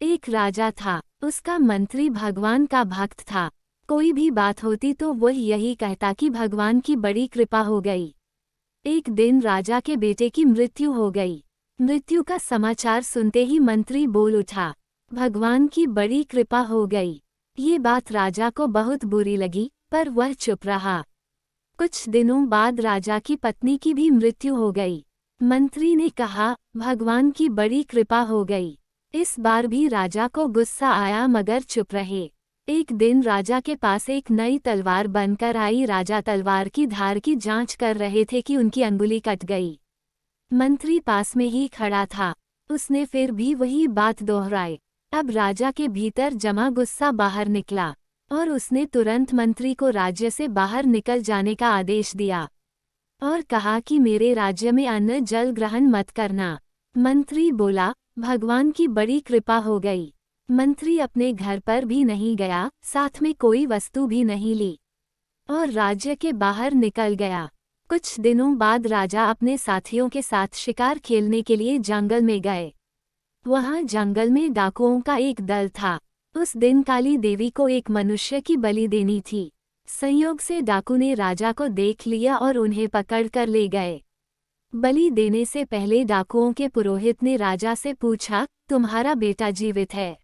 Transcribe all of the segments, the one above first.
एक राजा था, उसका मंत्री भगवान का भक्त था। कोई भी बात होती तो वह यही कहता कि भगवान की बड़ी कृपा हो गई। एक दिन राजा के बेटे की मृत्यु हो गई। मृत्यु का समाचार सुनते ही मंत्री बोल उठा, भगवान की बड़ी कृपा हो गई। ये बात राजा को बहुत बुरी लगी, पर वह चुप रहा। कुछ दिनों बाद राजा की पत्नी की भी मृत्यु हो गई। मंत्री ने कहा, भगवान की बड़ी कृपा हो गई। इस बार भी राजा को गुस्सा आया मगर चुप रहे। एक दिन राजा के पास एक नई तलवार बनकर आई। राजा तलवार की धार की जांच कर रहे थे कि उनकी अंगुली कट गई। मंत्री पास में ही खड़ा था, उसने फिर भी वही बात दोहराई। अब राजा के भीतर जमा गुस्सा बाहर निकला और उसने तुरंत मंत्री को राज्य से बाहर निकल जाने का आदेश दिया और कहा कि मेरे राज्य में अन्न जल ग्रहण मत करना। मंत्री बोला, भगवान की बड़ी कृपा हो गई। मंत्री अपने घर पर भी नहीं गया, साथ में कोई वस्तु भी नहीं ली और राज्य के बाहर निकल गया। कुछ दिनों बाद राजा अपने साथियों के साथ शिकार खेलने के लिए जंगल में गए। वहां जंगल में डाकुओं का एक दल था। उस दिन काली देवी को एक मनुष्य की बलि देनी थी। संयोग से डाकू ने राजा को देख लिया और उन्हें पकड़कर ले गए। बलि देने से पहले डाकुओं के पुरोहित ने राजा से पूछा, तुम्हारा बेटा जीवित है?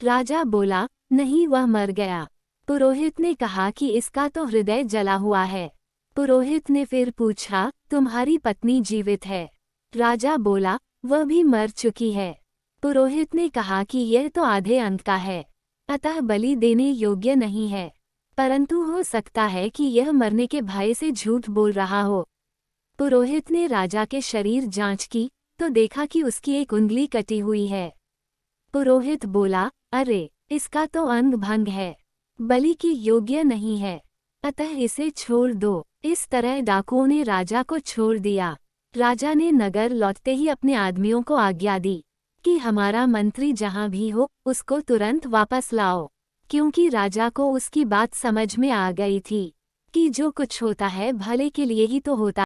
राजा बोला, नहीं, वह मर गया। पुरोहित ने कहा कि इसका तो हृदय जला हुआ है। पुरोहित ने फिर पूछा, तुम्हारी पत्नी जीवित है? राजा बोला, वह भी मर चुकी है। पुरोहित ने कहा कि यह तो आधे अंक का है, अतः बलि देने योग्य नहीं है, परंतु हो सकता है कि यह मरने के भय से झूठ बोल रहा हो। पुरोहित ने राजा के शरीर जांच की तो देखा कि उसकी एक उंगली कटी हुई है। पुरोहित बोला, अरे, इसका तो अंग भंग है, बलि की योग्य नहीं है, अतः इसे छोड़ दो। इस तरह डाकुओं ने राजा को छोड़ दिया। राजा ने नगर लौटते ही अपने आदमियों को आज्ञा दी कि हमारा मंत्री जहां भी हो उसको तुरंत वापस लाओ, क्योंकि राजा को उसकी बात समझ में आ गई थी कि जो कुछ होता है भले के लिए ही तो होता